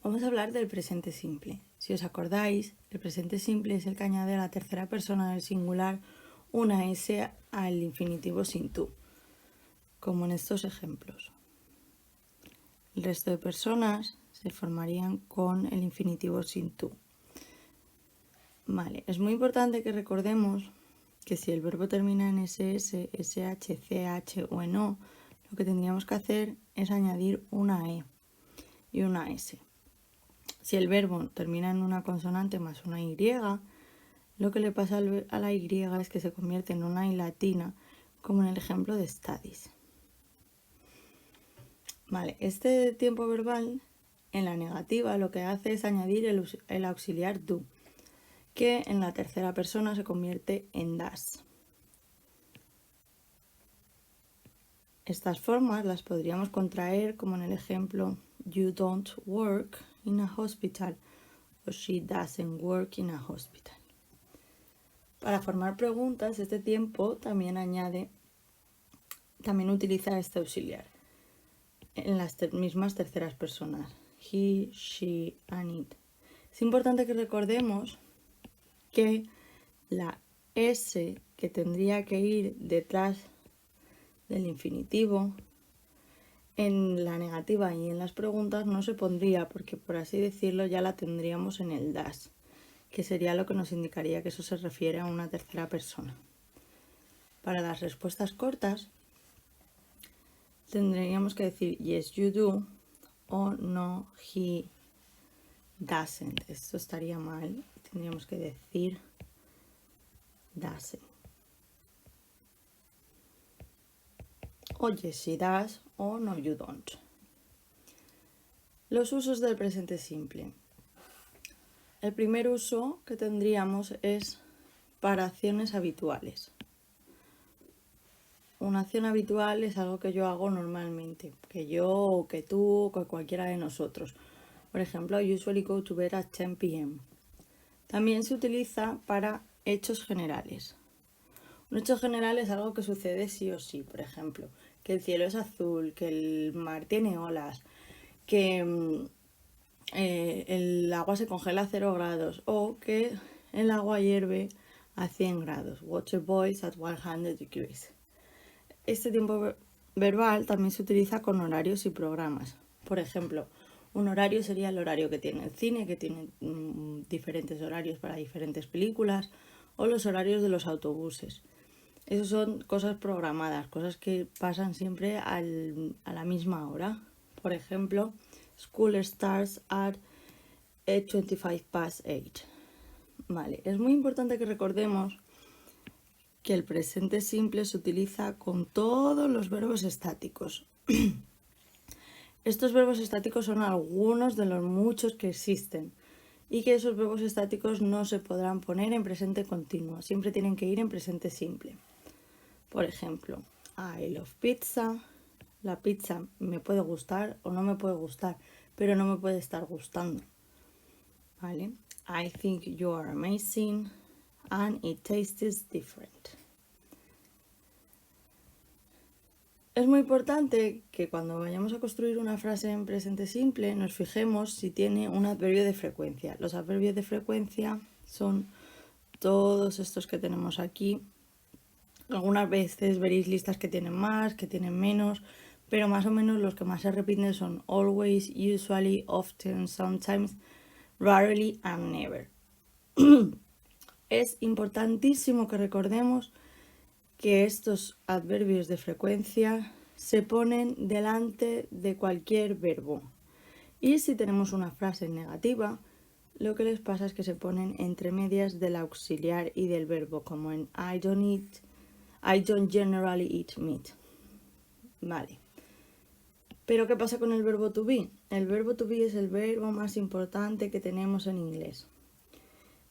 Vamos a hablar del presente simple. Si os acordáis, el presente simple es el que añade a la tercera persona del singular una S al infinitivo sin tú, como en estos ejemplos. El resto de personas se formarían con el infinitivo sin tú. Vale, es muy importante que recordemos que si el verbo termina en ss, sh, ch o en o, lo que tendríamos que hacer es añadir una e y una s. Si el verbo termina en una consonante más una y, lo que le pasa a la y es que se convierte en una i latina, como en el ejemplo de studies. Vale, este tiempo verbal en la negativa lo que hace es añadir el auxiliar do, que en la tercera persona se convierte en das. Estas formas las podríamos contraer como en el ejemplo you don't work in a hospital o she doesn't work in a hospital. Para formar preguntas, este tiempo también utiliza este auxiliar en las mismas terceras personas. He, she, and it. Es importante que recordemos que la S que tendría que ir detrás del infinitivo en la negativa y en las preguntas no se pondría porque, por así decirlo, ya la tendríamos en el das, que sería lo que nos indicaría que eso se refiere a una tercera persona. Para las respuestas cortas tendríamos que decir yes you do o no he doesn't. Esto estaría mal, tendríamos que decir doesn't. O yes she does o no you don't. Los usos del presente simple. El primer uso que tendríamos es para acciones habituales. Una acción habitual es algo que yo hago normalmente, que yo o que tú o que cualquiera de nosotros. Por ejemplo, I usually go to bed at 10 p.m. También se utiliza para hechos generales. Un hecho general es algo que sucede sí o sí. Por ejemplo, que el cielo es azul, que el mar tiene olas, que el agua se congela a 0 grados o que el agua hierve a 100 grados. Water boils at 100 degrees. Este tiempo verbal también se utiliza con horarios y programas. Por ejemplo, un horario sería el horario que tiene el cine, que tiene diferentes horarios para diferentes películas, o los horarios de los autobuses. Esas son cosas programadas, cosas que pasan siempre a la misma hora. Por ejemplo, school starts at 8:25 past 8. Vale, es muy importante que recordemos que el presente simple se utiliza con todos los verbos estáticos. Estos verbos estáticos son algunos de los muchos que existen y que esos verbos estáticos no se podrán poner en presente continuo, siempre tienen que ir en presente simple. Por ejemplo, I love pizza. La pizza me puede gustar o no me puede gustar, pero no me puede estar gustando. ¿Vale? I think you are amazing and it tastes different. Es muy importante que cuando vayamos a construir una frase en presente simple nos fijemos si tiene un adverbio de frecuencia. Los adverbios de frecuencia son todos estos que tenemos aquí. Algunas veces veréis listas que tienen más, que tienen menos, pero más o menos los que más se repiten son always, usually, often, sometimes, rarely and never. Es importantísimo que recordemos que estos adverbios de frecuencia se ponen delante de cualquier verbo. Y si tenemos una frase negativa, lo que les pasa es que se ponen entre medias del auxiliar y del verbo, como en I don't generally eat meat. Vale. Pero ¿qué pasa con el verbo to be? El verbo to be es el verbo más importante que tenemos en inglés.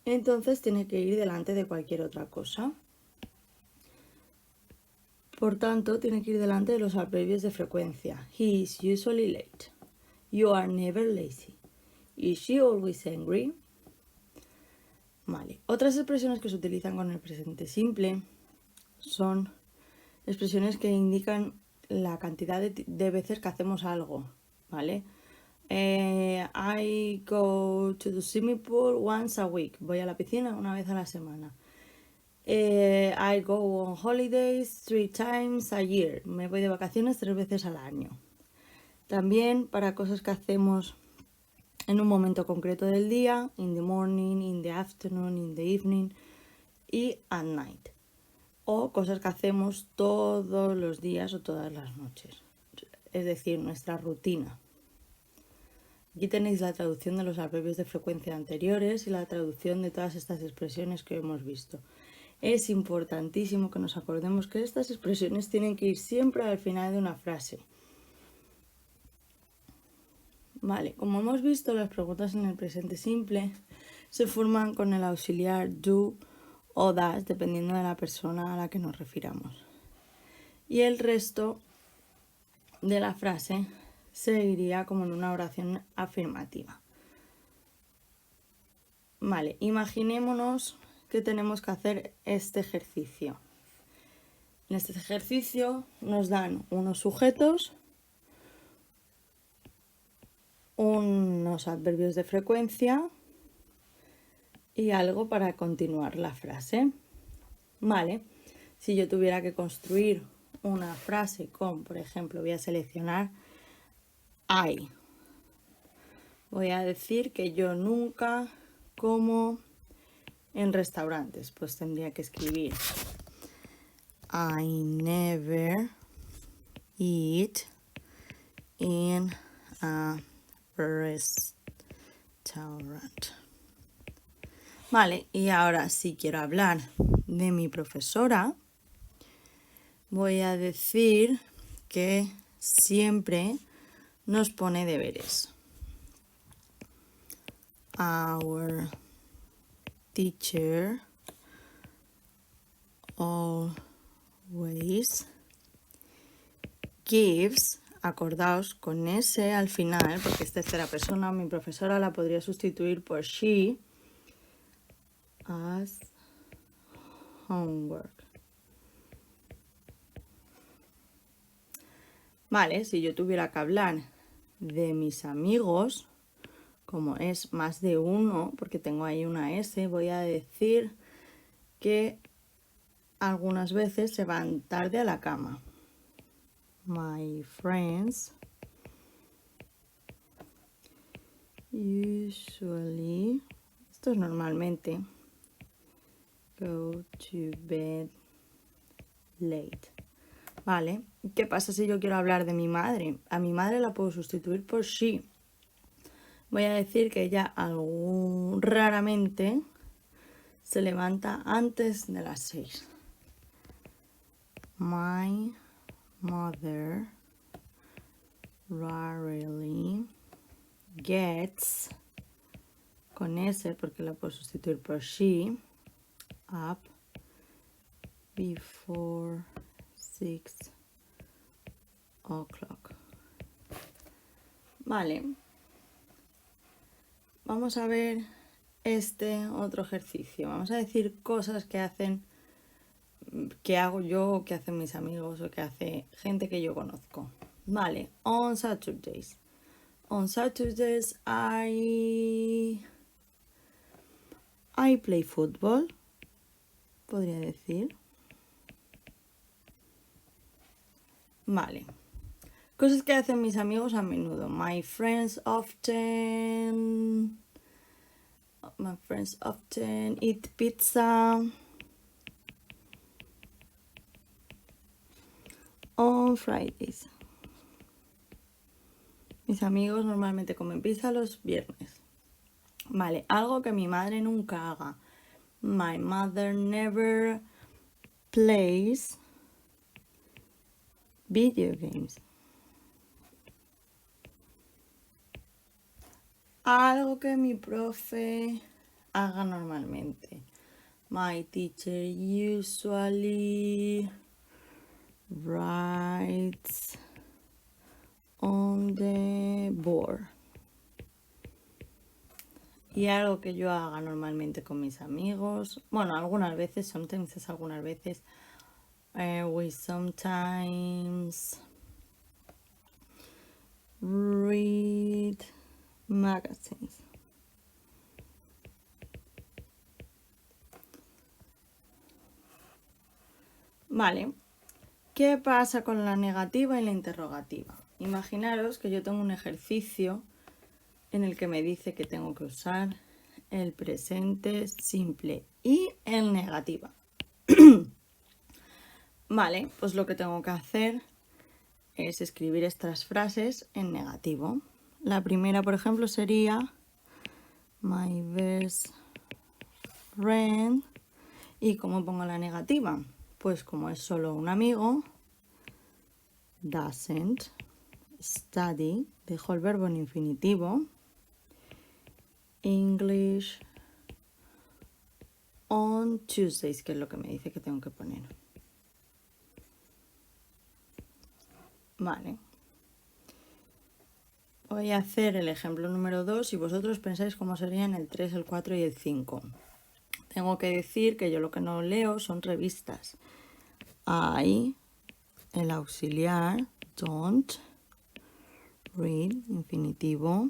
Entonces tiene que ir delante de cualquier otra cosa. Por tanto, tiene que ir delante de los adverbios de frecuencia. He is usually late. You are never lazy. Is she always angry? Vale. Otras expresiones que se utilizan con el presente simple son expresiones que indican la cantidad de veces que hacemos algo, ¿vale? I go to the swimming pool once a week. Voy a la piscina una vez a la semana. I go on holidays 3 times a year. Me voy de vacaciones 3 veces al año. También para cosas que hacemos en un momento concreto del día, in the morning, in the afternoon, in the evening y at night. O cosas que hacemos todos los días o todas las noches. Es decir, nuestra rutina. Aquí tenéis la traducción de los adverbios de frecuencia anteriores y la traducción de todas estas expresiones que hemos visto. Es importantísimo que nos acordemos que estas expresiones tienen que ir siempre al final de una frase. Vale, como hemos visto, las preguntas en el presente simple se forman con el auxiliar do o das, dependiendo de la persona a la que nos refiramos. Y el resto de la frase se iría como en una oración afirmativa. Vale, imaginémonos que tenemos que hacer este ejercicio. En este ejercicio nos dan unos sujetos, unos adverbios de frecuencia y algo para continuar la frase. Vale, si yo tuviera que construir una frase con, por ejemplo, voy a seleccionar I. Voy a decir que yo nunca como en restaurantes. Pues tendría que escribir I never eat in a restaurant. Vale, y ahora si quiero hablar de mi profesora, voy a decir que siempre nos pone deberes. Our teacher always gives, acordaos con ese al final, porque es tercera persona, mi profesora la podría sustituir por she, as homework. Vale, si yo tuviera que hablar de mis amigos, como es más de uno, porque tengo ahí una S, voy a decir que algunas veces se van tarde a la cama. My friends usually, esto es normalmente, go to bed late. Vale, ¿qué pasa si yo quiero hablar de mi madre? A mi madre la puedo sustituir por she. Voy a decir que ella raramente se levanta antes de las 6. My mother rarely gets, con S porque la puedo sustituir por she, up before 6 o'clock. Vale. Vamos a ver este otro ejercicio. Vamos a decir cosas que hago yo, o que hacen mis amigos, o que hace gente que yo conozco. Vale, on Saturdays. On Saturdays I play football. Podría decir. Vale. Cosas que hacen mis amigos a menudo. My friends often eat pizza on Fridays. Mis amigos normalmente comen pizza los viernes. Vale, algo que mi madre nunca haga. My mother never plays video games. Algo que mi profe haga normalmente. My teacher usually writes on the board. Y algo que yo haga normalmente con mis amigos. Bueno, algunas veces, sometimes es algunas veces. We sometimes read magazines. Vale, ¿qué pasa con la negativa y la interrogativa? Imaginaros que yo tengo un ejercicio en el que me dice que tengo que usar el presente simple y el negativa. Vale, pues lo que tengo que hacer es escribir estas frases en negativo. La primera, por ejemplo, sería my best friend. ¿Y cómo pongo la negativa? Pues como es solo un amigo, doesn't study, dejo el verbo en infinitivo, English on Tuesdays, que es lo que me dice que tengo que poner. Vale. Voy a hacer el ejemplo número 2 y vosotros pensáis cómo serían el 3, el 4 y el 5. Tengo que decir que yo lo que no leo son revistas. I, el auxiliar, don't, read, infinitivo,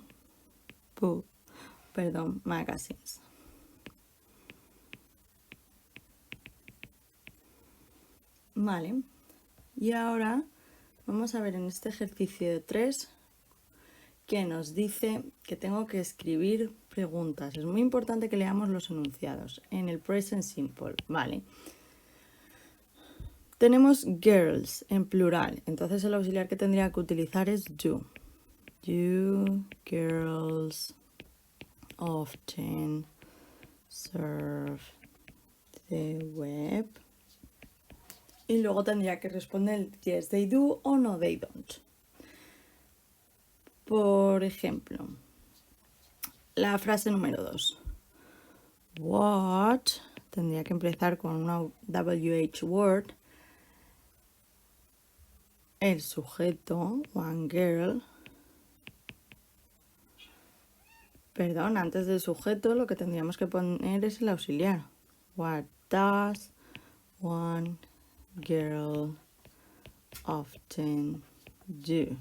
magazines. Vale, y ahora vamos a ver en este ejercicio de 3 que nos dice que tengo que escribir preguntas. Es muy importante que leamos los enunciados en el present simple, ¿vale? Tenemos girls en plural, entonces el auxiliar que tendría que utilizar es do. Do girls often surf the web? Y luego tendría que responder yes they do o no they don't. Por ejemplo, la frase número 2. What tendría que empezar con una WH word. El sujeto, one girl. Perdón, antes del sujeto lo que tendríamos que poner es el auxiliar. What does one girl often do?